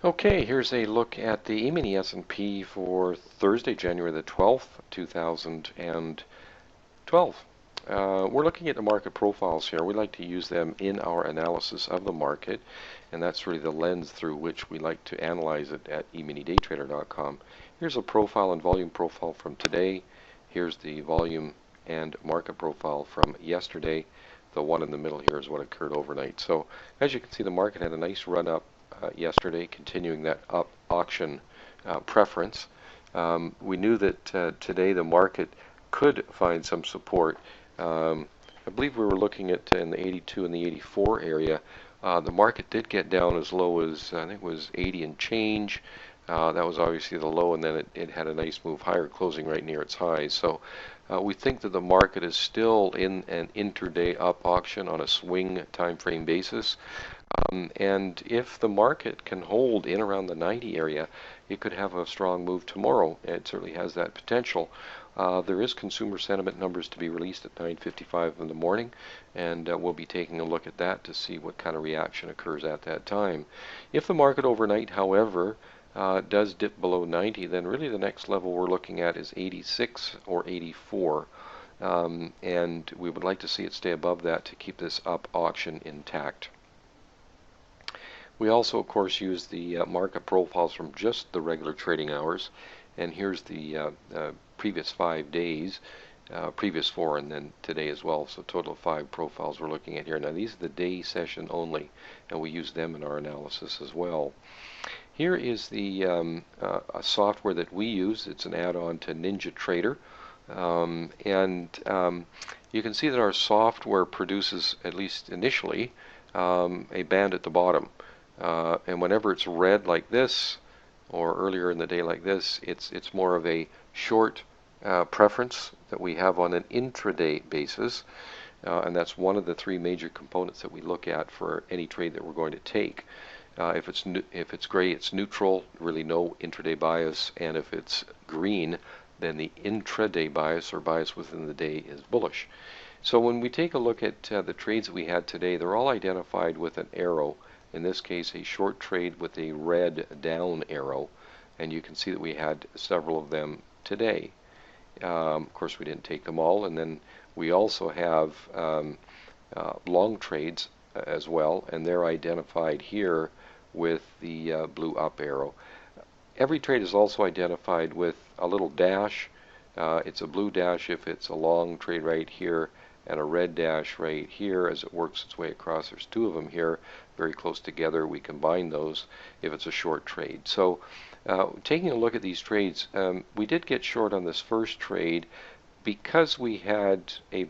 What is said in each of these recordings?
Okay, here's a look at the emini S&P for Thursday, January the 12th, 2012. We're looking at the market profiles here. We like to use them in our analysis of the market, and that's really the lens through which we like to analyze it at eminidaytrader.com. Here's a profile and volume profile from today. Here's the volume and market profile from yesterday. The one in the middle here is what occurred overnight. So as you can see, the market had a nice run up yesterday, continuing that up auction preference. We knew that today the market could find some support. I believe we were looking at in the 82 and the 84 area. The market did get down as low as I think it was 80 and change. That was obviously the low, and then it had a nice move higher, closing right near its highs. So we think that the market is still in an intraday up auction on a swing time frame basis. And if the market can hold in around the 90 area, it could have a strong move tomorrow. It certainly has that potential. There is consumer sentiment numbers to be released at 9:55 in the morning, and we'll be taking a look at that to see what kind of reaction occurs at that time. If the market overnight, however, does dip below 90, then really the next level we're looking at is 86 or 84. And we would like to see it stay above that to keep this up auction intact. We also, of course, use the market profiles from just the regular trading hours. And here's the previous 5 days, previous 4, and then today as well. So total of 5 profiles we're looking at here. Now these are the day session only, and we use them in our analysis as well. Here is the software that we use. It's an add-on to NinjaTrader. You can see that our software produces, at least initially, a band at the bottom. And whenever it's red like this, or earlier in the day like this, it's more of a short preference that we have on an intraday basis. And that's one of the 3 major components that we look at for any trade that we're going to take. If it's gray, it's neutral, really no intraday bias, and if it's green, then the intraday bias or bias within the day is bullish. So when we take a look at the trades that we had today, they're all identified with an arrow. In this case, a short trade with a red down arrow, and you can see that we had several of them today. Of course, we didn't take them all, and then we also have long trades as well, and they're identified here with the blue up arrow. Every trade is also identified with a little dash. It's a blue dash if it's a long trade right here, and a red dash right here as it works its way across. There's 2 of them here, very close together. We combine those if it's a short trade. So taking a look at these trades, we did get short on this first trade because we had a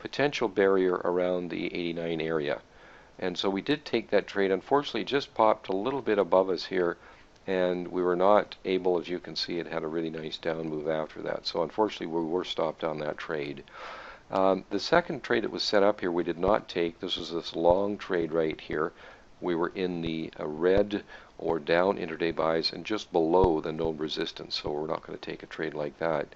potential barrier around the 89 area. And so we did take that trade. Unfortunately, it just popped a little bit above us here, and we were not able, as you can see, it had a really nice down move after that. So unfortunately, we were stopped on that trade. The second trade that was set up here we did not take. This was this long trade right here. We were in the red or down intraday buys and just below the known resistance, so we're not going to take a trade like that.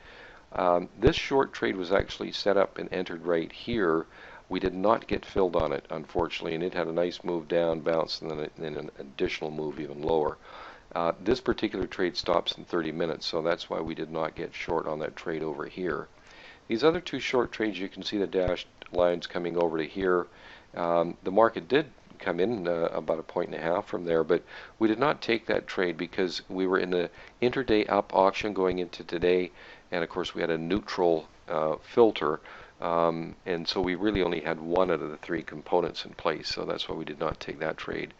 This short trade was actually set up and entered right here. We did not get filled on it, unfortunately, and it had a nice move down, bounce, and then an additional move even lower. This particular trade stops in 30 minutes, so that's why we did not get short on that trade over here. These other 2 short trades, you can see the dashed lines coming over to here. The market did come in about 1.5 points from there, but we did not take that trade because we were in the intraday up auction going into today, and of course we had a neutral filter, and so we really only had 1 out of the 3 components in place, so that's why we did not take that trade.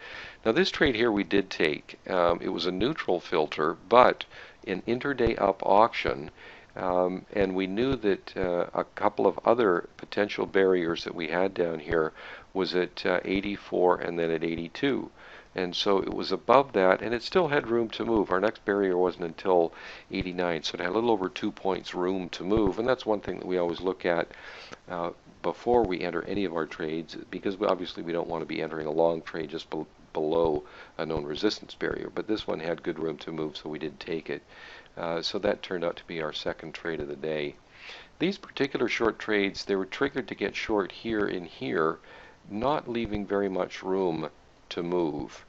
Now this trade here we did take. It was a neutral filter, but in intraday up auction, and we knew that a couple of other potential barriers that we had down here was at 84 and then at 82. And so it was above that, and it still had room to move. Our next barrier wasn't until 89, so it had a little over 2 points room to move. And that's one thing that we always look at before we enter any of our trades, because obviously we don't want to be entering a long trade just below a known resistance barrier. But this one had good room to move, so we did take it. So that turned out to be our second trade of the day. These particular short trades, they were triggered to get short here and here, not leaving very much room to move.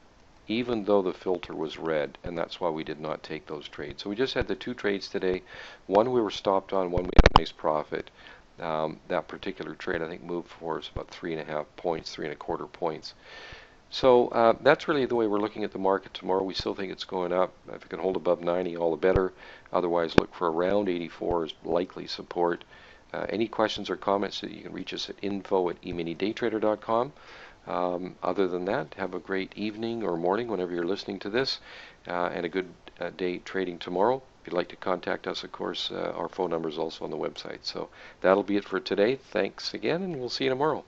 even though the filter was red, and that's why we did not take those trades. So we just had the two trades today. One we were stopped on, one we had a nice profit. That particular trade, I think, moved for us about 3.5 points, 3.25 points. So that's really the way we're looking at the market tomorrow. We still think it's going up. If it can hold above 90, all the better. Otherwise, look for around 84 as likely support. Any questions or comments, you can reach us at info@eminidaytrader.com. Other than that, have a great evening or morning whenever you're listening to this, and a good day trading tomorrow. If you'd like to contact us, of course, our phone number is also on the website. So that'll be it for today. Thanks again, and we'll see you tomorrow.